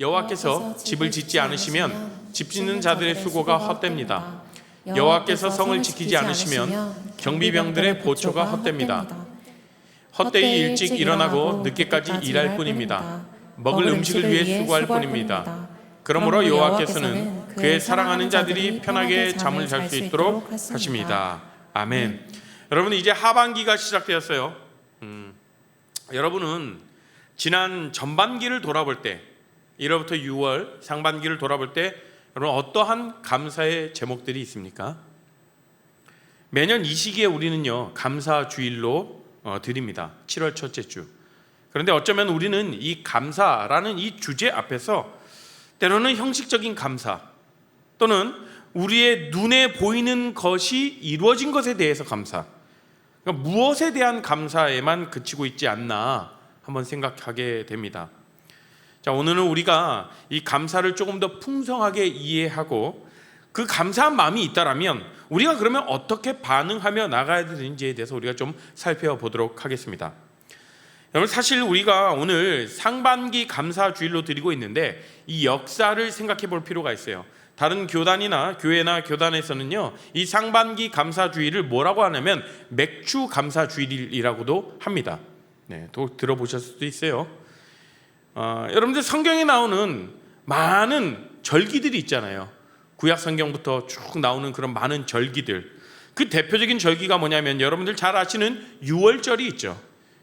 여호와께서 집을 짓지 않으시면 집 짓는 자들의 수고가 헛됩니다. 여호와께서 성을 지키지 않으시면 경비병들의 보초가 헛됩니다. 헛되이 일찍 일어나고 늦게까지 일할 뿐입니다. 먹을 음식을 위해 수고할 뿐입니다. 그러므로 여호와께서는 그의 사랑하는 자들이 편하게 잠을 잘 수 있도록 하십니다. 아멘. 여러분, 이제 하반기가 시작되었어요. 여러분은 지난 전반기를 돌아볼 때, 1월부터 6월 상반기를 돌아볼 때 여러분 어떠한 감사의 제목들이 있습니까? 매년 이 시기에 우리는요 감사 주일로 드립니다. 7월 첫째 주. 그런데 어쩌면 우리는 이 감사라는 이 주제 앞에서 때로는 형식적인 감사 또는 우리의 눈에 보이는 것이 이루어진 것에 대해서 감사, 그러니까 무엇에 대한 감사에만 그치고 있지 않나 한번 생각하게 됩니다. 자, 오늘은 우리가 이 감사를 조금 더 풍성하게 이해하고 그 감사한 마음이 있다라면 우리가 그러면 어떻게 반응하며 나가야 되는지에 대해서 우리가 좀 살펴보도록 하겠습니다. 여러분, 사실 우리가 오늘 상반기 감사 주일로 드리고 있는데 이 역사를 생각해 볼 필요가 있어요. 다른 교단이나 교회나 교단에서는요 이 상반기 감사 주일을 뭐라고 하냐면 맥주 감사 주일이라고도 합니다. 네, 또 들어보셨을 수도 있어요. 여러분들 성경에 나오는 많은 절기들이 있잖아요. 구약 성경부터 쭉 나오는 그런 많은 절기들, 그 대표적인 절기가 뭐냐면 여러분들 잘 아시는 유월절이 있죠.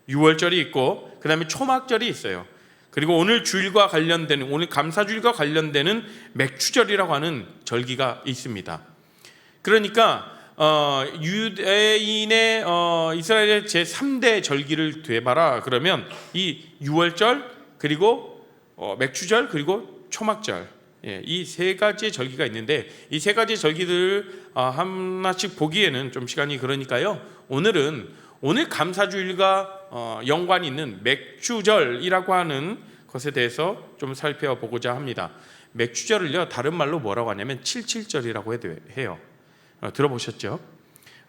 유월절이 있고 그 다음에 초막절이 있어요. 그리고 오늘 주일과 관련되는, 오늘 감사주일과 관련되는 맥추절이라고 하는 절기가 있습니다. 그러니까 유대인의 이스라엘의 제3대 절기를 되봐라 그러면 이 유월절 그리고 맥추절 그리고 초막절, 이 세 가지의 절기가 있는데 이 세 가지 절기들을 하나씩 보기에는 좀 시간이 그러니까요 오늘 감사주일과 연관이 있는 맥추절이라고 하는 것에 대해서 좀 살펴보고자 합니다. 맥추절을요 다른 말로 뭐라고 하냐면 칠칠절이라고 해요. 들어보셨죠?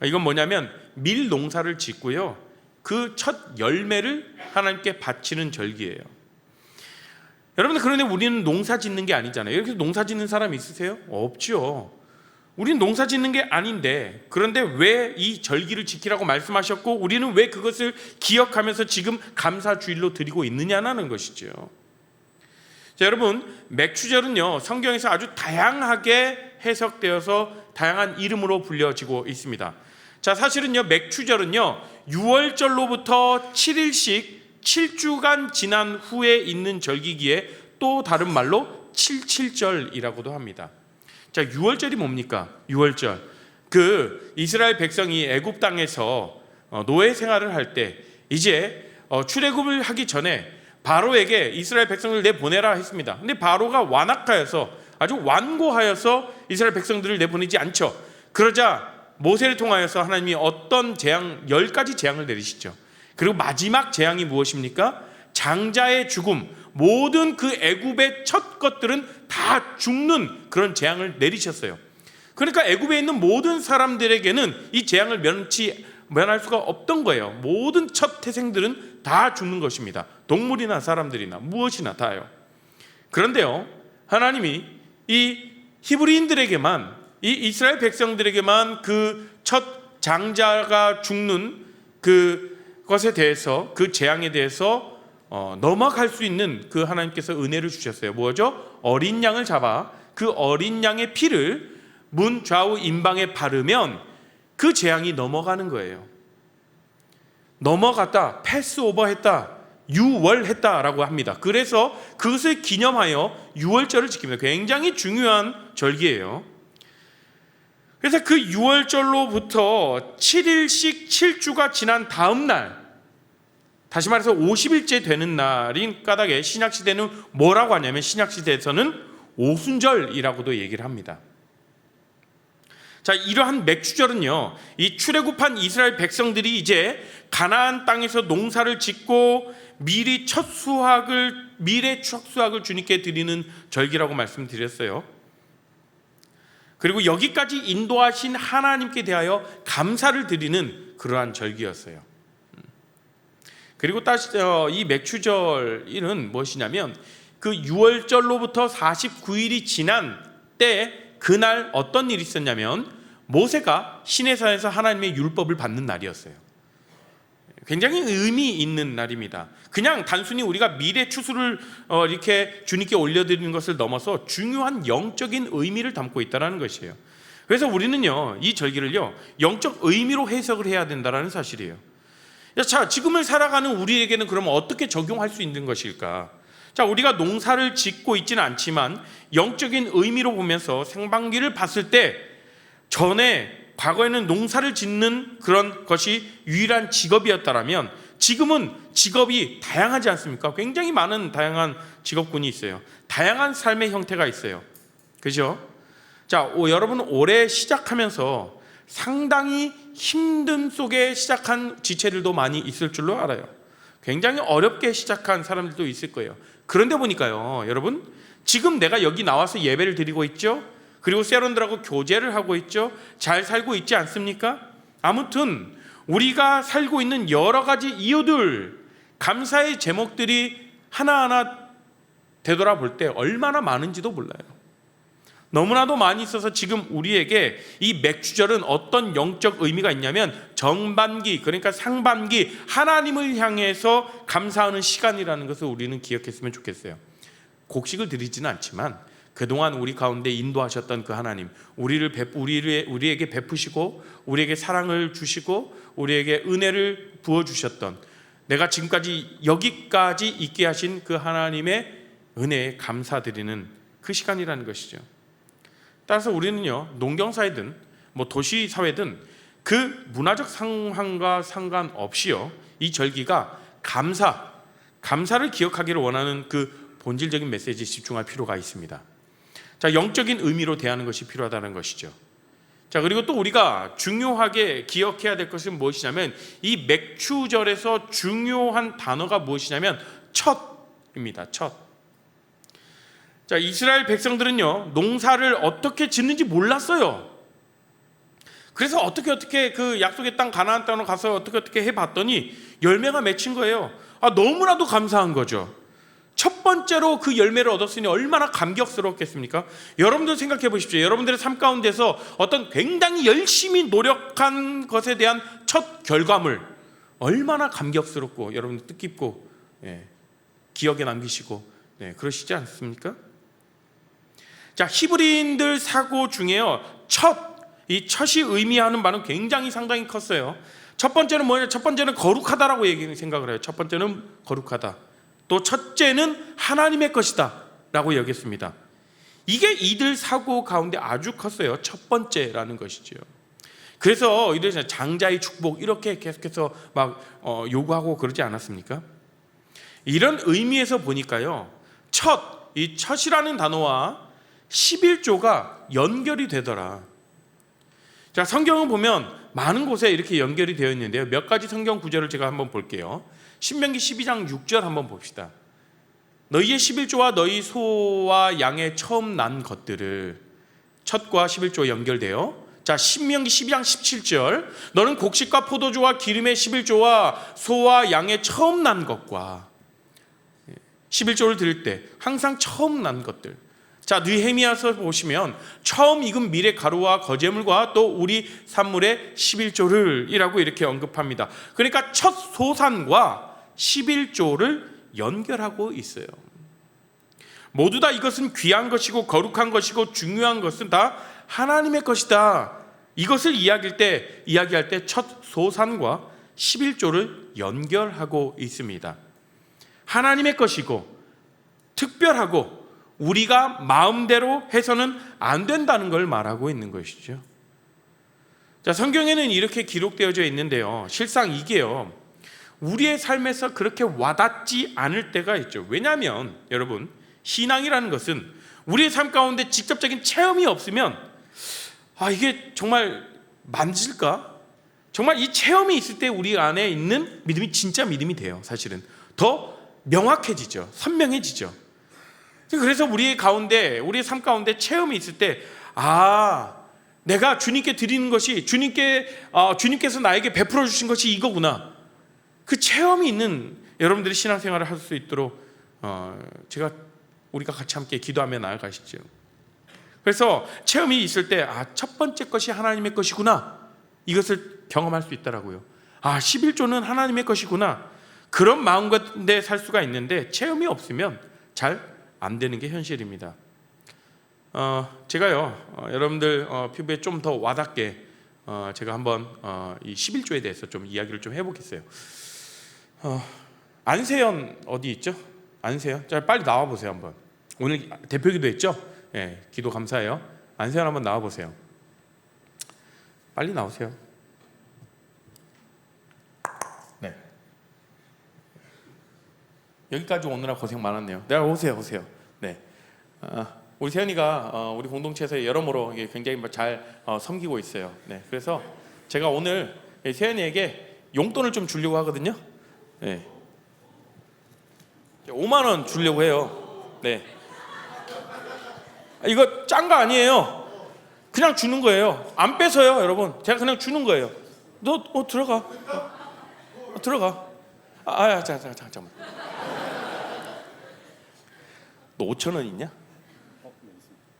이건 뭐냐면 밀 농사를 짓고요 그 첫 열매를 하나님께 바치는 절기예요. 여러분들, 그런데 우리는 농사 짓는 게 아니잖아요. 이렇게 농사 짓는 사람 있으세요? 없죠. 우리는 농사 짓는 게 아닌데 그런데 왜 이 절기를 지키라고 말씀하셨고 우리는 왜 그것을 기억하면서 지금 감사주일로 드리고 있느냐는 것이죠. 자, 여러분, 맥추절은요 성경에서 아주 다양하게 해석되어서 다양한 이름으로 불려지고 있습니다. 자, 사실은요 맥추절은요 6월절로부터 7일씩 7주간 지난 후에 있는 절기기에 또 다른 말로 칠칠절이라고도 합니다. 자, 6월절이 뭡니까? 6월절, 그 이스라엘 백성이 애굽 땅에서 노예 생활을 할 때 이제 출애굽을 하기 전에 바로에게 이스라엘 백성을 내보내라 했습니다. 근데 바로가 완악하여서, 아주 완고하여서 이스라엘 백성들을 내보내지 않죠. 그러자 모세를 통하여서 하나님이 어떤 재앙, 10가지 재앙을 내리시죠. 그리고 마지막 재앙이 무엇입니까? 장자의 죽음, 모든 그 애굽의 첫 것들은 다 죽는 그런 재앙을 내리셨어요. 그러니까 애굽에 있는 모든 사람들에게는 이 재앙을 면할 수가 없던 거예요. 모든 첫 태생들은 다 죽는 것입니다. 동물이나 사람들이나 무엇이나 다요. 그런데요 하나님이 이 히브리인들에게만, 이 이스라엘 백성들에게만 그 첫 장자가 죽는 그 것에 대해서, 그 재앙에 대해서 넘어갈 수 있는 그 하나님께서 은혜를 주셨어요. 뭐죠? 어린 양을 잡아 그 어린 양의 피를 문 좌우 임방에 바르면 그 재앙이 넘어가는 거예요. 넘어갔다, 패스오버했다, 유월했다라고 합니다. 그래서 그것을 기념하여 유월절을 지킵니다. 굉장히 중요한 절기예요. 그래서 그 유월절로부터 7일씩 7주가 지난 다음 날, 다시 말해서 50일째 되는 날인 까닭에 신약시대는 뭐라고 하냐면 신약시대에서는 오순절이라고도 얘기를 합니다. 자, 이러한 맥추절은요 이 출애굽한 이스라엘 백성들이 이제 가나안 땅에서 농사를 짓고 미래 첫 수확을 주님께 드리는 절기라고 말씀드렸어요. 그리고 여기까지 인도하신 하나님께 대하여 감사를 드리는 그러한 절기였어요. 그리고 이 맥추절은 무엇이냐면 그 유월절로부터 49일이 지난 때 그날 어떤 일이 있었냐면 모세가 시내산에서 하나님의 율법을 받는 날이었어요. 굉장히 의미 있는 날입니다. 그냥 단순히 우리가 미래 추수를 이렇게 주님께 올려드리는 것을 넘어서 중요한 영적인 의미를 담고 있다는 것이에요. 그래서 우리는요, 이 절기를요, 영적 의미로 해석을 해야 된다는 사실이에요. 자, 지금을 살아가는 우리에게는 그러면 어떻게 적용할 수 있는 것일까? 자, 우리가 농사를 짓고 있지는 않지만 영적인 의미로 보면서 생방기를 봤을 때 전에 과거에는 농사를 짓는 그런 것이 유일한 직업이었다면 지금은 직업이 다양하지 않습니까? 굉장히 많은 다양한 직업군이 있어요. 다양한 삶의 형태가 있어요. 그죠? 자, 여러분 올해 시작하면서 상당히 힘든 속에 시작한 지체들도 많이 있을 줄로 알아요. 굉장히 어렵게 시작한 사람들도 있을 거예요. 그런데 보니까요, 여러분, 지금 내가 여기 나와서 예배를 드리고 있죠? 그리고 세런들하고 교제를 하고 있죠? 잘 살고 있지 않습니까? 아무튼 우리가 살고 있는 여러 가지 이유들, 감사의 제목들이 하나하나 되돌아볼 때 얼마나 많은지도 몰라요. 너무나도 많이 있어서 지금 우리에게 이 맥주절은 어떤 영적 의미가 있냐면 정반기, 그러니까 상반기 하나님을 향해서 감사하는 시간이라는 것을 우리는 기억했으면 좋겠어요. 곡식을 드리지는 않지만 그동안 우리 가운데 인도하셨던 그 하나님, 우리에게 베푸시고 우리에게 사랑을 주시고 우리에게 은혜를 부어주셨던, 내가 지금까지 여기까지 있게 하신 그 하나님의 은혜에 감사드리는 그 시간이라는 것이죠. 따라서 우리는요, 농경사회든 도시사회든 그 문화적 상황과 상관없이요, 이 절기가 감사를 기억하기를 원하는 그 본질적인 메시지에 집중할 필요가 있습니다. 자, 영적인 의미로 대하는 것이 필요하다는 것이죠. 자, 그리고 또 우리가 중요하게 기억해야 될 것은 무엇이냐면 이 맥추절에서 중요한 단어가 무엇이냐면 첫 입니다. 첫. 자, 이스라엘 백성들은요, 농사를 어떻게 짓는지 몰랐어요. 그래서 어떻게 그 약속의 땅 가나안 땅으로 가서 어떻게 해봤더니 열매가 맺힌 거예요. 너무나도 감사한 거죠. 첫 번째로 그 열매를 얻었으니 얼마나 감격스럽겠습니까? 여러분들 생각해 보십시오. 여러분들의 삶 가운데서 어떤 굉장히 열심히 노력한 것에 대한 첫 결과물, 얼마나 감격스럽고 여러분들 뜻깊고 기억에 남기시고 그러시지 않습니까? 자, 히브리인들 사고 중에요, 이 첫이 의미하는 바는 굉장히 상당히 컸어요. 첫 번째는 뭐냐? 첫 번째는 거룩하다라고 생각을 해요. 첫 번째는 거룩하다. 또 첫째는 하나님의 것이다 라고 여겼습니다. 이게 이들 사고 가운데 아주 컸어요. 첫 번째라는 것이죠. 그래서 이들 장자의 축복 이렇게 계속해서 요구하고 그러지 않았습니까? 이런 의미에서 보니까요, 이 첫이라는 단어와 11조가 연결이 되더라. 자, 성경을 보면 많은 곳에 이렇게 연결이 되어 있는데요, 몇 가지 성경 구절을 제가 한번 볼게요. 신명기 12장 6절 한번 봅시다. 너희의 11조와 너희 소와 양의 처음 난 것들을, 첫과 11조 연결돼요. 자, 신명기 12장 17절, 너는 곡식과 포도주와 기름의 11조와 소와 양의 처음 난 것과, 11조를 드릴 때 항상 처음 난 것들. 자, 느헤미야서 보시면 처음 익은 밀의 가루와 거제물과 또 우리 산물의 11조를 이라고 이렇게 언급합니다. 그러니까 첫 소산과 11조를 연결하고 있어요. 모두 다 이것은 귀한 것이고 거룩한 것이고 중요한 것은 다 하나님의 것이다. 이것을 이야기할 때 첫 소산과 11조를 연결하고 있습니다. 하나님의 것이고 특별하고 우리가 마음대로 해서는 안 된다는 걸 말하고 있는 것이죠. 자, 성경에는 이렇게 기록되어져 있는데요, 실상 이게요, 우리의 삶에서 그렇게 와닿지 않을 때가 있죠. 왜냐하면 여러분, 신앙이라는 것은 우리의 삶 가운데 직접적인 체험이 없으면 이게 정말 맞을까? 정말 이 체험이 있을 때 우리 안에 있는 믿음이 진짜 믿음이 돼요. 사실은 더 명확해지죠. 선명해지죠. 그래서 우리의 삶 가운데 체험이 있을 때 내가 주님께 드리는 것이 주님께서 나에게 베풀어 주신 것이 이거구나. 그 체험이 있는 여러분들이 신앙생활을 할 수 있도록 제가 우리가 같이 함께 기도하며 나아가시죠. 그래서 체험이 있을 때 첫 번째 것이 하나님의 것이구나, 이것을 경험할 수 있더라고요. 11조는 하나님의 것이구나, 그런 마음 가운데 살 수가 있는데 체험이 없으면 잘 안 되는 게 현실입니다. 제가요, 여러분들 피부에 좀 더 와닿게 제가 한번 이 11조에 대해서 좀 이야기를 좀 해보겠어요. 안세현 어디 있죠? 안세현, 자 빨리 나와 보세요. 한번 오늘 대표기도 했죠? 예, 기도 감사해요. 안세현 한번 나와 보세요. 빨리 나오세요. 네. 여기까지 오느라 고생 많았네요. 네, 오세요. 네. 우리 세현이가 우리 공동체에서 여러모로 굉장히 잘 섬기고 있어요. 네. 그래서 제가 오늘 세현이에게 용돈을 좀 주려고 하거든요. 네. 5만 원 주려고 해요. 네. 이거 짠 거 아니에요. 그냥 주는 거예요. 안 뺏어요, 여러분. 제가 그냥 주는 거예요. 너 들어가. 들어가. 잠깐만. 너 5천 원 있냐?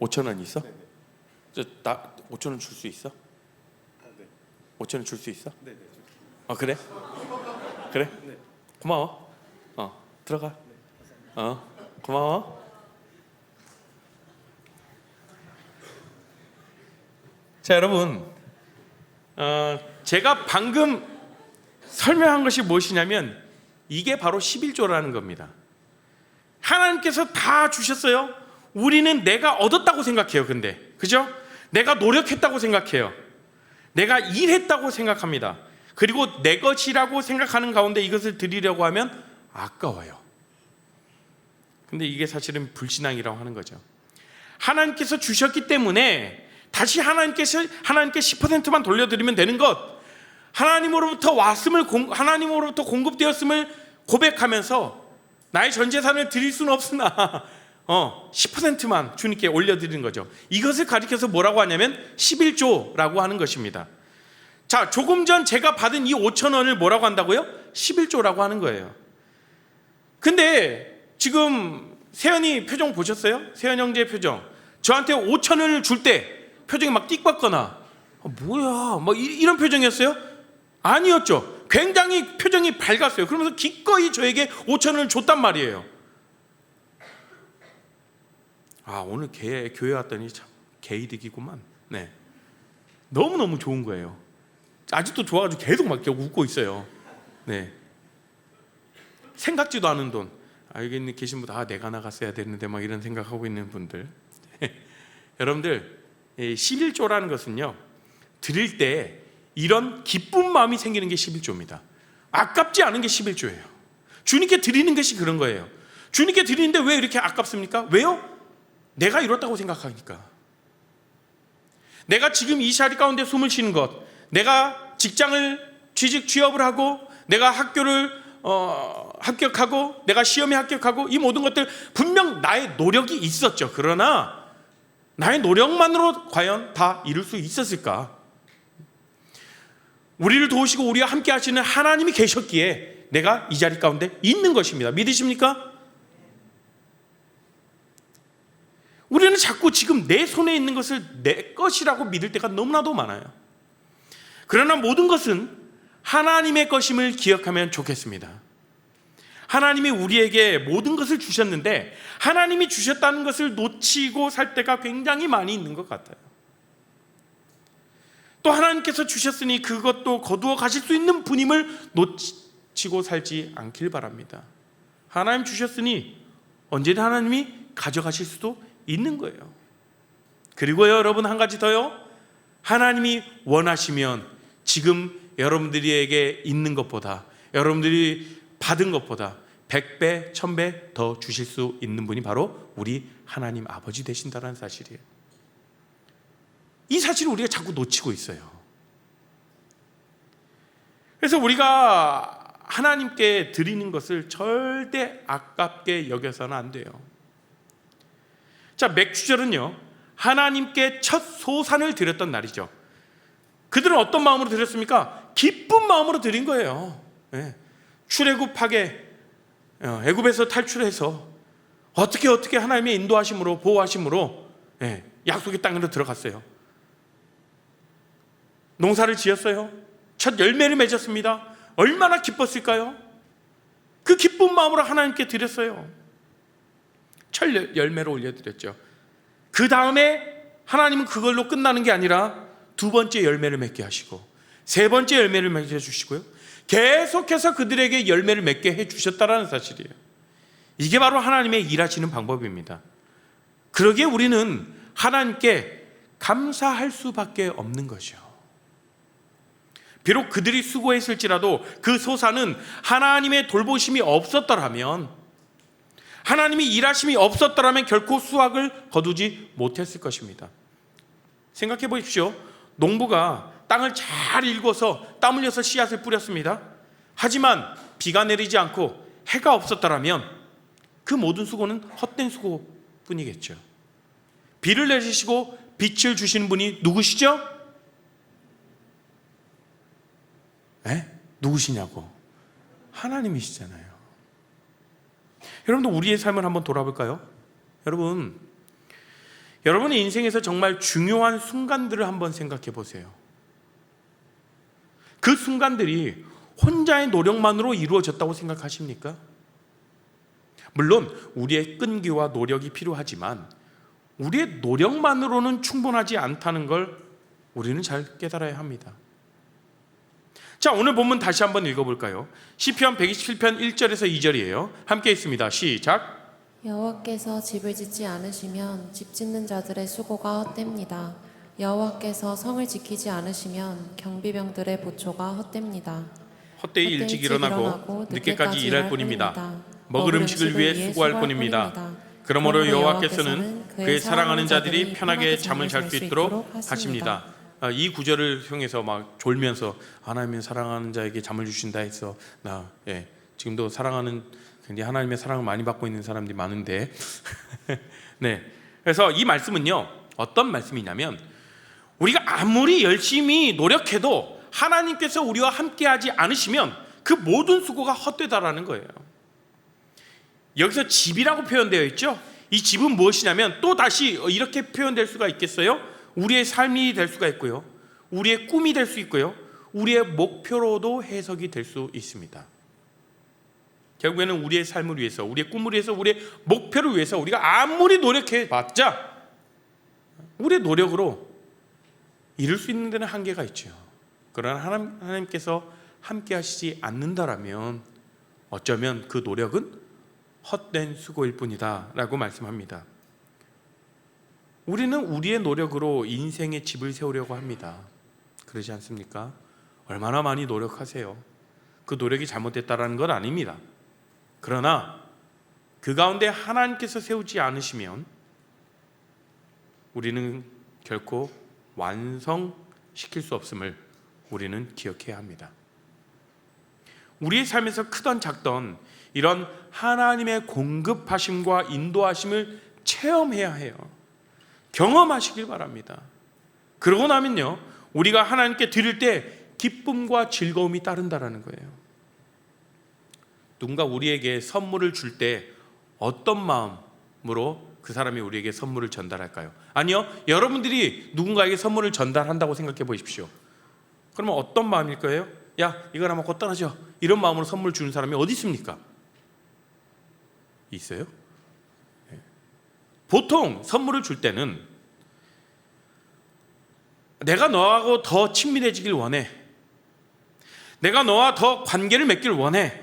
5천 원 있어? 나 5천 원 줄 수 있어? 네. 5천 원 줄 수 있어? 네. 그래? 그래? 네. 고마워. 들어가. 고마워. 자, 여러분, 제가 방금 설명한 것이 무엇이냐면 이게 바로 11조라는 겁니다. 하나님께서 다 주셨어요. 우리는 내가 얻었다고 생각해요. 근데 그죠? 내가 노력했다고 생각해요. 내가 일했다고 생각합니다. 그리고 내 것이라고 생각하는 가운데 이것을 드리려고 하면 아까워요. 근데 이게 사실은 불신앙이라고 하는 거죠. 하나님께서 주셨기 때문에 다시 하나님께 10%만 돌려드리면 되는 것, 하나님으로부터 왔음을, 하나님으로부터 공급되었음을 고백하면서 나의 전 재산을 드릴 수는 없으나 10%만 주님께 올려드리는 거죠. 이것을 가리켜서 뭐라고 하냐면 11조라고 하는 것입니다. 자, 조금 전 제가 받은 이 5천 원을 뭐라고 한다고요? 11조라고 하는 거예요. 근데 지금 세연이 표정 보셨어요? 세연 형제의 표정. 저한테 5천 원을 줄 때 표정이 막 띡받거나 뭐야 이런 표정이었어요? 아니었죠. 굉장히 표정이 밝았어요. 그러면서 기꺼이 저에게 5천 원을 줬단 말이에요. 오늘 교회 왔더니 참 개이득이구만. 네. 너무너무 좋은 거예요. 아직도 좋아가지고 계속 막 웃고 있어요. 네. 생각지도 않은 돈. 여기 계신 분들 내가 나갔어야 되는데 막 이런 생각하고 있는 분들. 여러분들, 11조라는 것은요, 드릴 때 이런 기쁜 마음이 생기는 게 11조입니다. 아깝지 않은 게 11조예요. 주님께 드리는 것이 그런 거예요. 주님께 드리는데 왜 이렇게 아깝습니까? 왜요? 내가 이뤘다고 생각하니까. 내가 지금 이 자리 가운데 숨을 쉬는 것, 내가 취업을 하고, 내가 학교를 합격하고, 내가 시험에 합격하고, 이 모든 것들 분명 나의 노력이 있었죠. 그러나 나의 노력만으로 과연 다 이룰 수 있었을까? 우리를 도우시고 우리와 함께 하시는 하나님이 계셨기에 내가 이 자리 가운데 있는 것입니다. 믿으십니까? 우리는 자꾸 지금 내 손에 있는 것을 내 것이라고 믿을 때가 너무나도 많아요. 그러나 모든 것은 하나님의 것임을 기억하면 좋겠습니다. 하나님이 우리에게 모든 것을 주셨는데 하나님이 주셨다는 것을 놓치고 살 때가 굉장히 많이 있는 것 같아요. 또 하나님께서 주셨으니 그것도 거두어 가실 수 있는 분임을 놓치고 살지 않길 바랍니다. 하나님 주셨으니 언제나 하나님이 가져가실 수도 있는 거예요. 그리고요, 여러분, 한 가지 더요. 하나님이 원하시면 지금 여러분들에게 있는 것보다, 여러분들이 받은 것보다 100배, 1000배 더 주실 수 있는 분이 바로 우리 하나님 아버지 되신다는 사실이에요. 이 사실을 우리가 자꾸 놓치고 있어요. 그래서 우리가 하나님께 드리는 것을 절대 아깝게 여겨서는 안 돼요. 자, 맥주절은요, 하나님께 첫 소산을 드렸던 날이죠. 그들은 어떤 마음으로 드렸습니까? 기쁜 마음으로 드린 거예요. 출애굽하게 애굽에서 탈출해서 어떻게 하나님의 인도하심으로, 보호하심으로 약속의 땅으로 들어갔어요. 농사를 지었어요. 첫 열매를 맺었습니다. 얼마나 기뻤을까요? 그 기쁜 마음으로 하나님께 드렸어요. 첫 열매로 올려드렸죠. 그 다음에 하나님은 그걸로 끝나는 게 아니라 두 번째 열매를 맺게 하시고 세 번째 열매를 맺게 해주시고요, 계속해서 그들에게 열매를 맺게 해주셨다는 사실이에요. 이게 바로 하나님의 일하시는 방법입니다. 그러기에 우리는 하나님께 감사할 수밖에 없는 것이요. 비록 그들이 수고했을지라도 그 소사는 하나님의 돌보심이 없었더라면, 하나님이 일하심이 없었더라면 결코 수확을 거두지 못했을 것입니다. 생각해 보십시오. 농부가 땅을 잘 일궈서 땀 흘려서 씨앗을 뿌렸습니다. 하지만 비가 내리지 않고 해가 없었더라면 그 모든 수고는 헛된 수고뿐이겠죠. 비를 내리시고 빛을 주시는 분이 누구시죠? 누구시냐고? 하나님이시잖아요. 여러분도 우리의 삶을 한번 돌아볼까요? 여러분의 인생에서 정말 중요한 순간들을 한번 생각해 보세요. 그 순간들이 혼자의 노력만으로 이루어졌다고 생각하십니까? 물론 우리의 끈기와 노력이 필요하지만 우리의 노력만으로는 충분하지 않다는 걸 우리는 잘 깨달아야 합니다. 자, 오늘 본문 다시 한번 읽어볼까요? 시편 127편 1절에서 2절이에요. 함께 읽습니다. 시작. 여호와께서 집을 짓지 않으시면 집 짓는 자들의 수고가 헛됩니다. 여호와께서 성을 지키지 않으시면 경비병들의 보초가 헛됩니다. 헛되이 일찍 일어나고 늦게까지 일할 뿐입니다. 먹을 음식을 위해 수고할 뿐입니다. 그러므로 여호와께서는 그의 사랑하는 자들이 편하게 잠을 잘 수 있도록 하십니다. 이 구절을 통해서 막 졸면서 하나님의 사랑하는 자에게 잠을 주신다 해서 지금도 사랑하는, 굉장히 하나님의 사랑을 많이 받고 있는 사람들이 많은데 네, 그래서 이 말씀은요, 어떤 말씀이냐면 우리가 아무리 열심히 노력해도 하나님께서 우리와 함께하지 않으시면 그 모든 수고가 헛되다라는 거예요. 여기서 집이라고 표현되어 있죠. 이 집은 무엇이냐면 또 다시 이렇게 표현될 수가 있겠어요? 우리의 삶이 될 수가 있고요, 우리의 꿈이 될 수 있고요, 우리의 목표로도 해석이 될 수 있습니다. 결국에는 우리의 삶을 위해서, 우리의 꿈을 위해서, 우리의 목표를 위해서 우리가 아무리 노력해봤자 우리의 노력으로 이룰 수 있는 데는 한계가 있죠. 그러나 하나님께서 함께 하시지 않는다라면 어쩌면 그 노력은 헛된 수고일 뿐이다 라고 말씀합니다. 우리는 우리의 노력으로 인생의 집을 세우려고 합니다. 그러지 않습니까? 얼마나 많이 노력하세요. 그 노력이 잘못됐다는 건 아닙니다. 그러나 그 가운데 하나님께서 세우지 않으시면 우리는 결코 완성시킬 수 없음을 우리는 기억해야 합니다. 우리의 삶에서 크던 작던 이런 하나님의 공급하심과 인도하심을 체험해야 해요. 경험하시길 바랍니다. 그러고 나면요, 우리가 하나님께 드릴 때 기쁨과 즐거움이 따른다라는 거예요. 누군가 우리에게 선물을 줄 때 어떤 마음으로 그 사람이 우리에게 선물을 전달할까요? 아니요, 여러분들이 누군가에게 선물을 전달한다고 생각해 보십시오. 그러면 어떤 마음일 거예요? 야, 이거나 먹고 떠나죠. 이런 마음으로 선물 주는 사람이 어디 있습니까? 있어요? 보통 선물을 줄 때는 내가 너하고 더 친밀해지길 원해, 내가 너와 더 관계를 맺길 원해,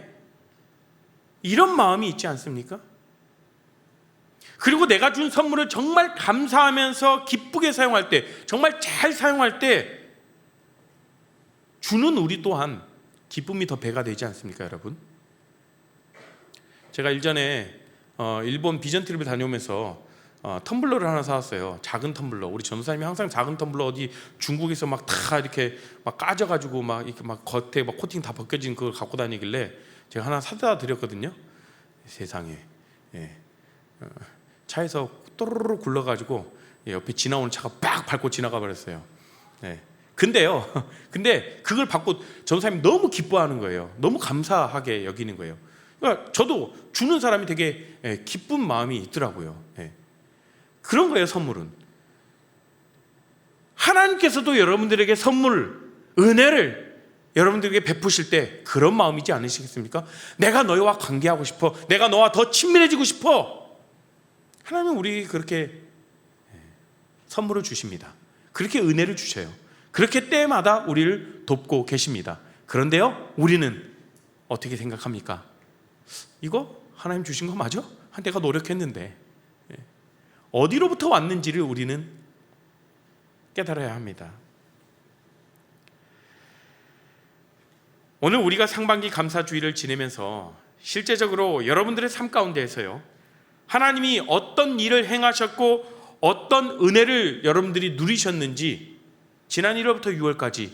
이런 마음이 있지 않습니까? 그리고 내가 준 선물을 정말 감사하면서 기쁘게 사용할 때, 정말 잘 사용할 때 주는 우리 또한 기쁨이 더 배가 되지 않습니까, 여러분? 제가 일전에 일본 비전 트립을 다녀오면서 텀블러를 하나 사왔어요. 작은 텀블러. 우리 전도사님이 항상 작은 텀블러 어디 중국에서 막 다 이렇게 막 까져가지고 막 이렇게 막 겉에 막 코팅 다 벗겨진 그걸 갖고 다니길래 제가 하나 사다 드렸거든요. 세상에, 차에서 또르르 굴러가지고 옆에 지나오는 차가 빡 밟고 지나가 버렸어요. 근데 그걸 받고 전도사님이 너무 기뻐하는 거예요. 너무 감사하게 여기는 거예요. 그러니까 저도 주는 사람이 되게 기쁜 마음이 있더라고요. 그런 거예요. 선물은 하나님께서도 여러분들에게 선물, 은혜를 여러분들에게 베푸실 때 그런 마음이지 않으시겠습니까? 내가 너희와 관계하고 싶어, 내가 너와 더 친밀해지고 싶어. 하나님은 우리 그렇게 선물을 주십니다. 그렇게 은혜를 주셔요. 그렇게 때마다 우리를 돕고 계십니다. 그런데요, 우리는 어떻게 생각합니까? 이거 하나님 주신 거 맞아? 내가 노력했는데. 어디로부터 왔는지를 우리는 깨달아야 합니다. 오늘 우리가 상반기 감사주의를 지내면서 실제적으로 여러분들의 삶 가운데에서요, 하나님이 어떤 일을 행하셨고 어떤 은혜를 여러분들이 누리셨는지 지난 1월부터 6월까지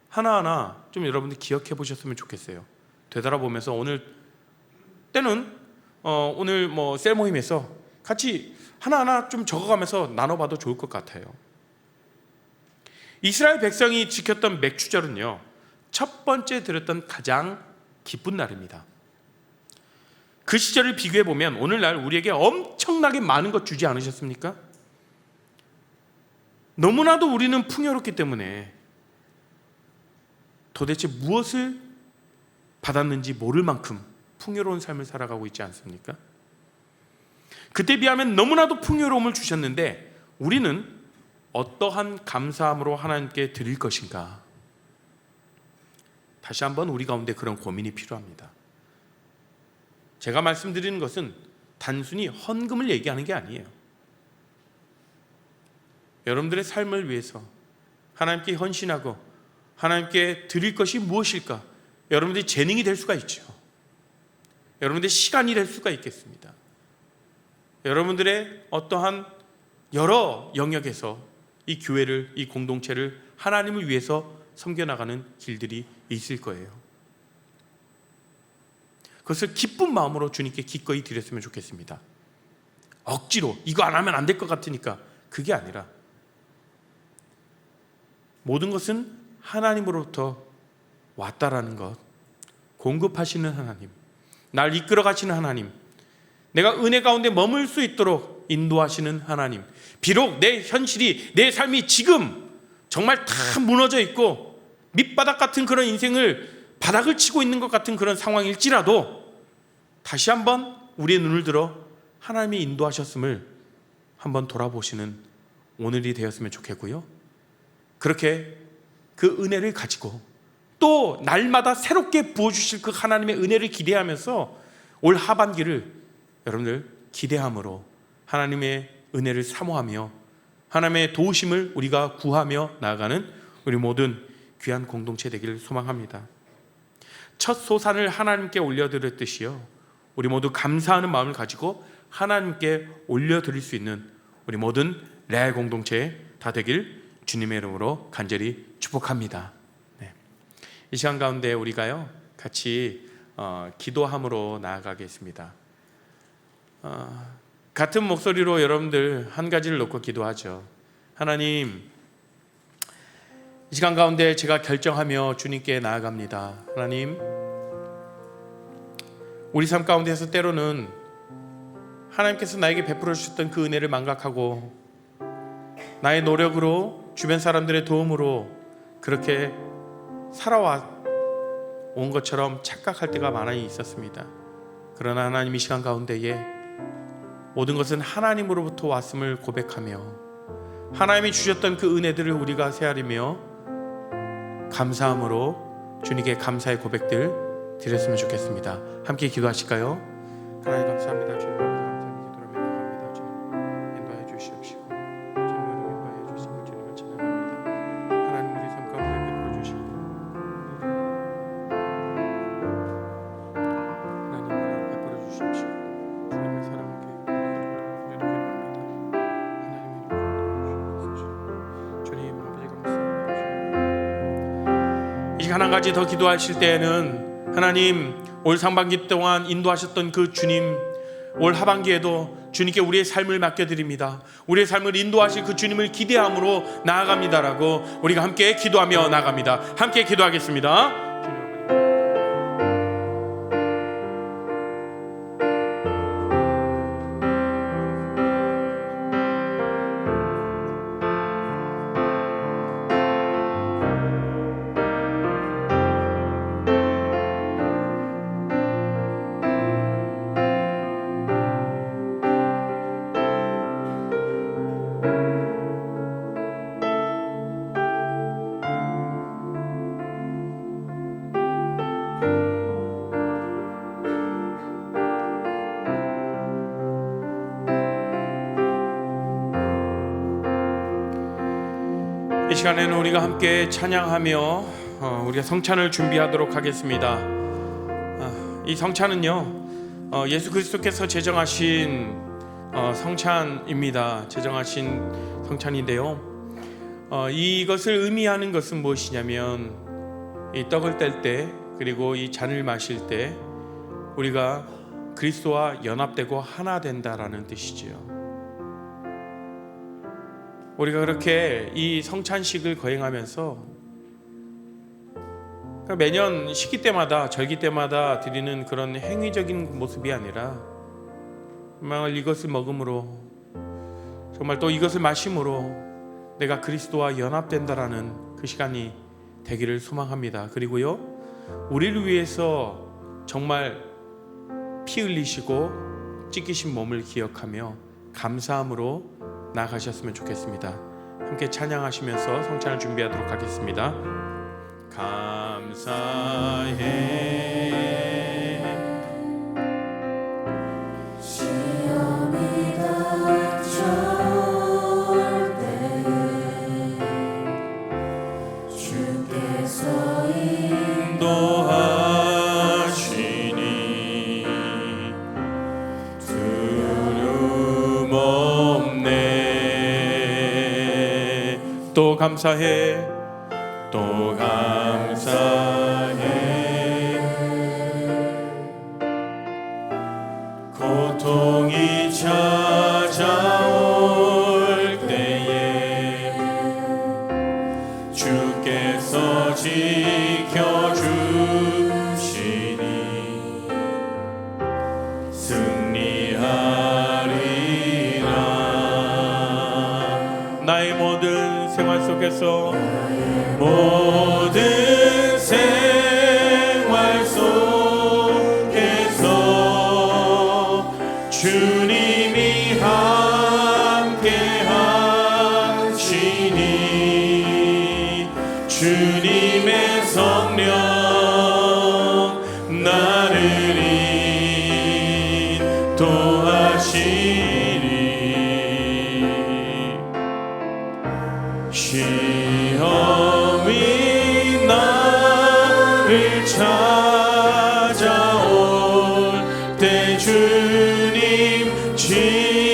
하나하나 좀 여러분들 기억해 보셨으면 좋겠어요. 되돌아보면서 오늘 때는 오늘 셀 모임에서 같이 하나하나 좀 적어가면서 나눠봐도 좋을 것 같아요. 이스라엘 백성이 지켰던 맥추절은요, 첫 번째 드렸던 가장 기쁜 날입니다. 그 시절을 비교해 보면 오늘날 우리에게 엄청나게 많은 것 주지 않으셨습니까? 너무나도 우리는 풍요롭기 때문에 도대체 무엇을 받았는지 모를 만큼 풍요로운 삶을 살아가고 있지 않습니까? 그때 비하면 너무나도 풍요로움을 주셨는데 우리는 어떠한 감사함으로 하나님께 드릴 것인가? 다시 한번 우리 가운데 그런 고민이 필요합니다. 제가 말씀드리는 것은 단순히 헌금을 얘기하는 게 아니에요. 여러분들의 삶을 위해서 하나님께 헌신하고 하나님께 드릴 것이 무엇일까? 여러분들이 재능이 될 수가 있죠. 여러분들의 시간이 될 수가 있겠습니다. 여러분들의 어떠한 여러 영역에서 이 교회를, 이 공동체를 하나님을 위해서 섬겨나가는 길들이 있을 거예요. 그것을 기쁜 마음으로 주님께 기꺼이 드렸으면 좋겠습니다. 억지로 이거 안 하면 안 될 것 같으니까, 그게 아니라 모든 것은 하나님으로부터 왔다라는 것, 공급하시는 하나님, 날 이끌어 가시는 하나님, 내가 은혜 가운데 머물 수 있도록 인도하시는 하나님, 비록 내 현실이, 내 삶이 지금 정말 다 무너져 있고 밑바닥 같은 그런 인생을 바닥을 치고 있는 것 같은 그런 상황일지라도 다시 한번 우리의 눈을 들어 하나님이 인도하셨음을 한번 돌아보시는 오늘이 되었으면 좋겠고요. 그렇게 그 은혜를 가지고 또 날마다 새롭게 부어주실 그 하나님의 은혜를 기대하면서 올 하반기를 여러분들 기대함으로 하나님의 은혜를 사모하며 하나님의 도우심을 우리가 구하며 나아가는 우리 모든 귀한 공동체 되기를 소망합니다. 첫 소산을 하나님께 올려드렸듯이요, 우리 모두 감사하는 마음을 가지고 하나님께 올려드릴 수 있는 우리 모든 레알 공동체 다 되길 주님의 이름으로 간절히 축복합니다. 이 시간 가운데 우리가요 같이 기도함으로 나아가겠습니다. 같은 목소리로 여러분들 한 가지를 놓고 기도하죠. 하나님, 이 시간 가운데 제가 결정하며 주님께 나아갑니다. 하나님, 우리 삶 가운데서 때로는 하나님께서 나에게 베풀어 주셨던 그 은혜를 망각하고 나의 노력으로, 주변 사람들의 도움으로 그렇게 살아와 온 것처럼 착각할 때가 많이 있었습니다. 그러나 하나님, 이 시간 가운데에 모든 것은 하나님으로부터 왔음을 고백하며 하나님이 주셨던 그 은혜들을 우리가 헤아리며 감사함으로 주님께 감사의 고백들 드렸으면 좋겠습니다. 함께 기도하실까요? 하나님 감사합니다. 주님 아버지 감사합니다. 기도하며 나갑니다. 주님 인도하여 주시옵시고 주님을 인도하여 주시고 주님을 찬양합니다. 하나님, 우리 삶 가운데 베풀어 주시고 하나님 은혜를 베풀어 주십시오. 주님을 사랑하게 하나 가지 더 기도하실 때에는 하나님, 올 상반기 동안 인도하셨던 그 주님, 올 하반기에도 주님께 우리의 삶을 맡겨드립니다. 우리의 삶을 인도하실 그 주님을 기대함으로 나아갑니다라고 우리가 함께 기도하며 나아갑니다. 함께 기도하겠습니다. 시간에는 우리가 함께 찬양하며 우리가 성찬을 준비하도록 하겠습니다. 이 성찬은요, 예수 그리스도께서 제정하신 성찬입니다. 제정하신 성찬인데요, 이것을 의미하는 것은 무엇이냐면, 이 떡을 뗄 때 그리고 이 잔을 마실 때 우리가 그리스도와 연합되고 하나 된다라는 뜻이지요. 우리가 그렇게 이 성찬식을 거행하면서 매년 시기 때마다 절기 때마다 드리는 그런 행위적인 모습이 아니라 정말 이것을 먹음으로, 정말 또 이것을 마심으로 내가 그리스도와 연합된다라는 그 시간이 되기를 소망합니다. 그리고요, 우리를 위해서 정말 피 흘리시고 찢기신 몸을 기억하며 감사함으로 나아가셨으면 좋겠습니다. 함께 찬양하시면서 성찬을 준비하도록 하겠습니다. 감사해 시험이 닥쳐올 때에 주께서 인도하시니 두려움 없네. 또 감사해, 또 감사해. 고통이 찾아올 때에 주께서 지켜주시니 승리하리라. 나의 모든 생활 속에서, 모든 생활 속에서 주님이 함께 하시니 주님의 성령 나를 인도하시니 시험이 나를 찾아올 때 주님 지켜주시니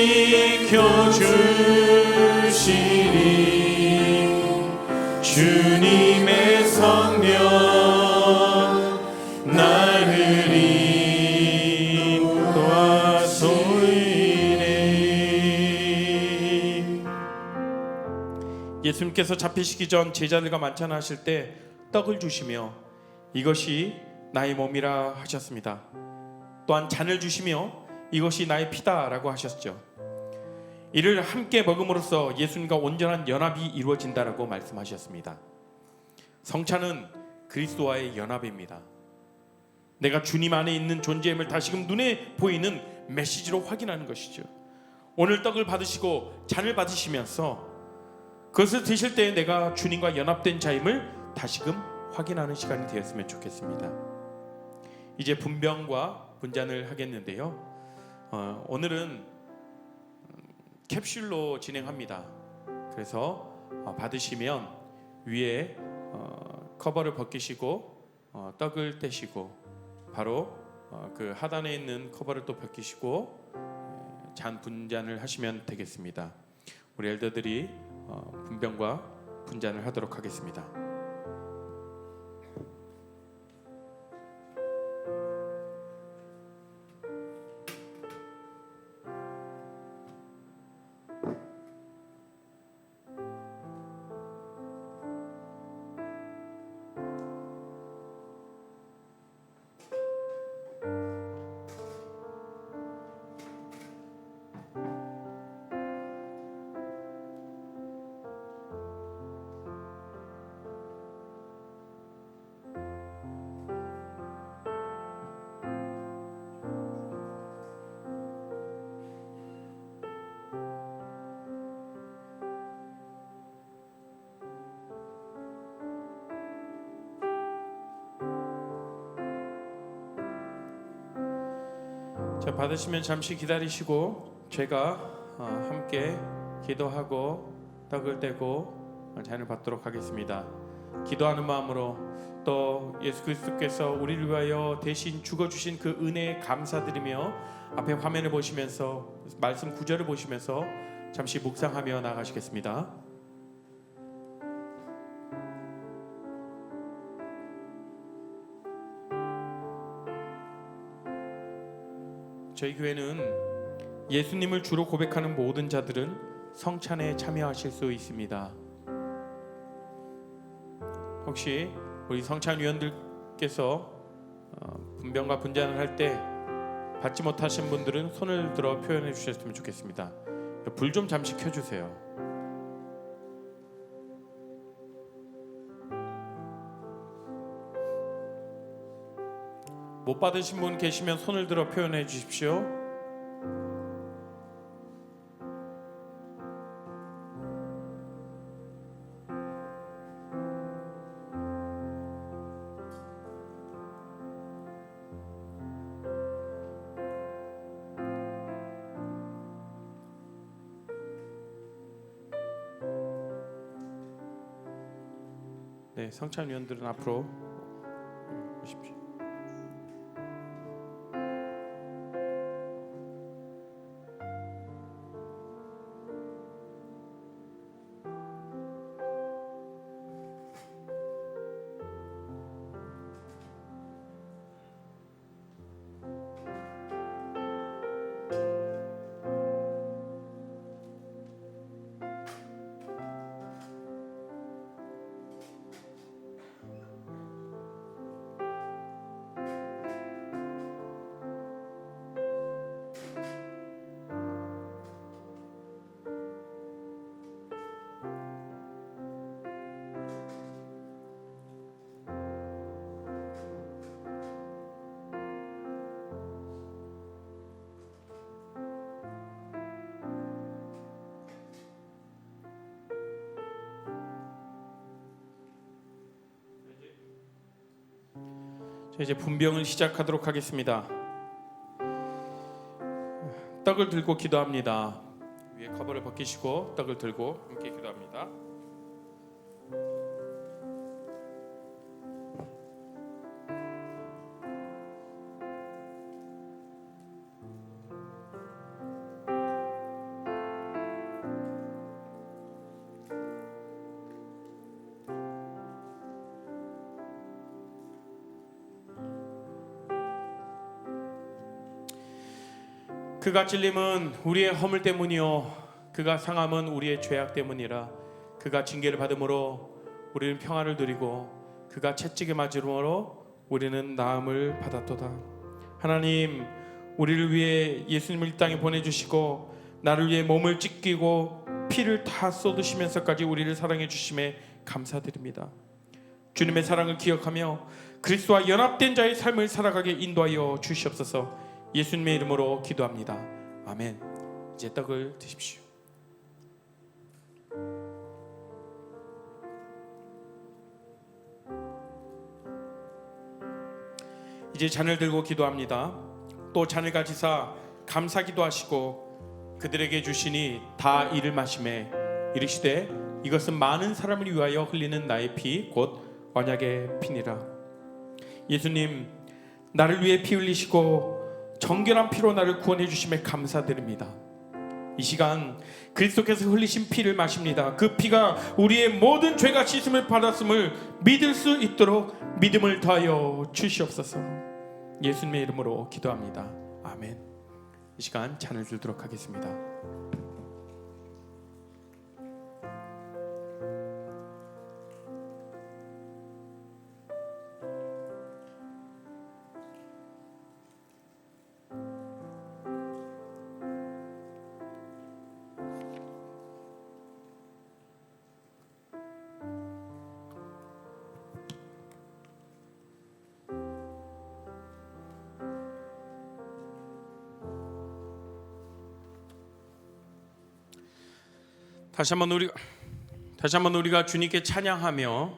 주님의 성령 나를 인도하소이니. 예수님께서 잡히시기 전 제자들과 만찬하실 때 떡을 주시며 이것이 나의 몸이라 하셨습니다. 또한 잔을 주시며 이것이 나의 피다라고 하셨죠. 이를 함께 먹음으로써 예수님과 온전한 연합이 이루어진다라고 말씀하셨습니다. 성찬은 그리스도와의 연합입니다. 내가 주님 안에 있는 존재임을 다시금 눈에 보이는 메시지로 확인하는 것이죠. 오늘 떡을 받으시고 잔을 받으시면서 그것을 드실 때 내가 주님과 연합된 자임을 다시금 확인하는 시간이 되었으면 좋겠습니다. 이제 분병과 분잔을 하겠는데요, 오늘은 캡슐로 진행합니다. 그래서 받으시면 위에 커버를 벗기시고 떡을 떼시고 바로 그 하단에 있는 커버를 또 벗기시고 잔 분잔을 하시면 되겠습니다. 우리 엘더들이 분병과 분잔을 하도록 하겠습니다. 자, 받으시면 잠시 기다리시고 제가 함께 기도하고 떡을 떼고 잔을 받도록 하겠습니다. 기도하는 마음으로 또 예수 그리스도께서 우리를 위하여 대신 죽어주신 그 은혜에 감사드리며 앞에 화면을 보시면서 말씀 구절을 보시면서 잠시 묵상하며 나가시겠습니다. 저희 교회는 예수님을 주로 고백하는 모든 자들은 성찬에 참여하실 수 있습니다. 혹시 우리 성찬위원들께서 분병과 분잔을 할 때 받지 못하신 분들은 손을 들어 표현해 주셨으면 좋겠습니다. 불 좀 잠시 켜주세요. 못 받으신 분 계시면 손을 들어 표현해 주십시오. 네, 성찬위원들은 앞으로 오십시오. 자, 이제 분병을 시작하도록 하겠습니다. 떡을 들고 기도합니다. 위에 커버를 벗기시고 떡을 들고 함께 기도합니다. 그가 찔림은 우리의 허물 때문이요 그가 상함은 우리의 죄악 때문이라. 그가 징계를 받음으로 우리는 평안을 누리고 그가 채찍에 맞음으로 우리는 나음을 받았도다. 하나님, 우리를 위해 예수님을 이 땅에 보내주시고 나를 위해 몸을 찢기고 피를 다 쏟으시면서까지 우리를 사랑해 주심에 감사드립니다. 주님의 사랑을 기억하며 그리스도와 연합된 자의 삶을 살아가게 인도하여 주시옵소서. 예수님의 이름으로 기도합니다. 아멘. 이제 떡을 드십시오. 이제 잔을 들고 기도합니다. 또 잔을 가지사 감사기도 하시고 그들에게 주시니 다 이를 마시매 이르시되 이것은 많은 사람을 위하여 흘리는 나의 피 곧 언약의 피니라. 예수님, 나를 위해 피 흘리시고 정결한 피로 나를 구원해 주심에 감사드립니다. 이 시간 그리스도께서 흘리신 피를 마십니다. 그 피가 우리의 모든 죄가 씻음을 받았음을 믿을 수 있도록 믿음을 더하여 주시옵소서. 예수님의 이름으로 기도합니다. 아멘. 이 시간 잔을 들도록 하겠습니다. 다시 한번 우리가 주님께 찬양하며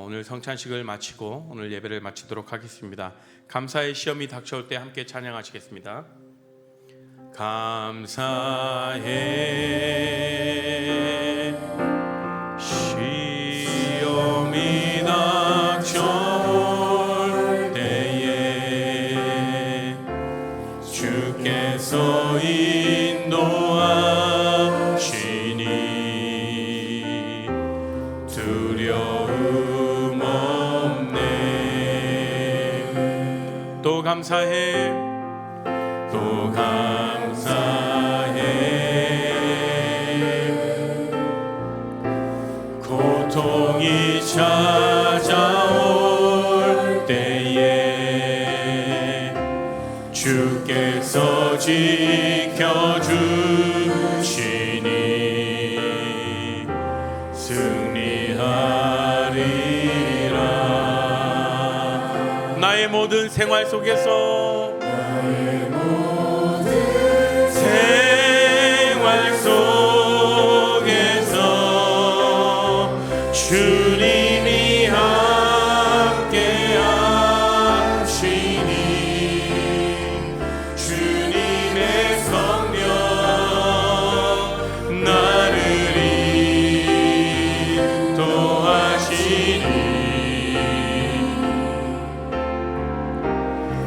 오늘 성찬식을 마치고 오늘 예배를 마치도록 하겠습니다. 감사의 시험이 닥쳐올 때 함께 찬양하시겠습니다. 감사해 주께서 인도하시니 두려움 없네. 또 감사해, 또 감사해. 고통이 찾아올 때에 주께서 지켜주시니 승리하리라. 나의 모든 생활 속에서, 생활 속에서 주님이 함께 하시니 주님의 성령 나를 인도하시니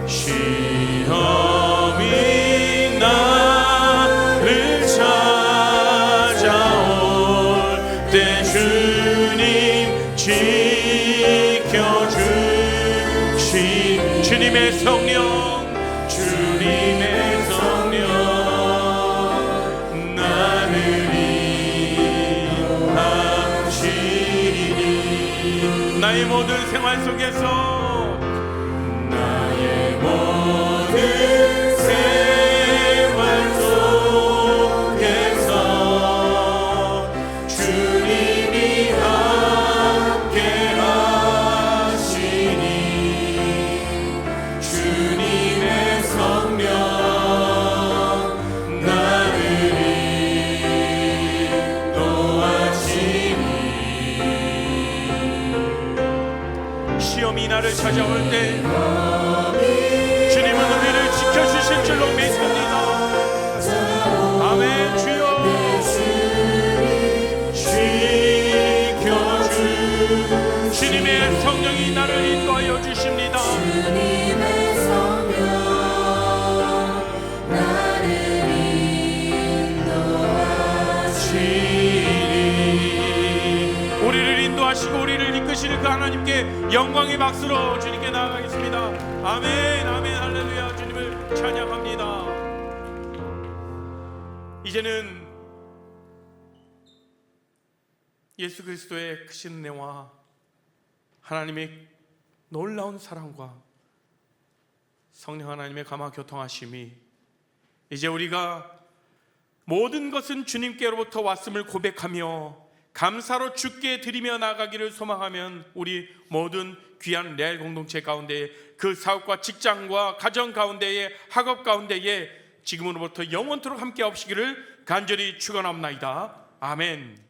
시험이 나를 찾아올 때 주님 지켜주신 주님의 성령, 주님의 성령 나를 인도하시니 나의 모든 생활 속에서, 나의 모든 생활 속에서 주님이 함께 하시니 주님의 성령 나를 인도하시니 시험이 나를 찾아올 때 주님은 우리를 지켜주실 줄로 믿습니다. 아멘. 주여 지켜주 주님의 성령이 나를 인도하여 주십니다. 주님의 성령 나를 인도하시니 우리를 인도하시고 우리를 이끄실 그 하나님께 영광의 박수로 주님께 나아가겠습니다. 아멘, 아멘, 할렐루야. 주님을 찬양합니다. 이제는 예수 그리스도의 크신 은혜와 하나님의 놀라운 사랑과 성령 하나님의 감화 교통하심이 이제 우리가 모든 것은 주님께로부터 왔음을 고백하며 감사로 주께 드리며 나가기를 소망하면 우리 모든 귀한 레알 공동체 가운데 그 사업과 직장과 가정 가운데에 학업 가운데에 지금으로부터 영원토록 함께 하시기를 간절히 축원합나이다. 아멘.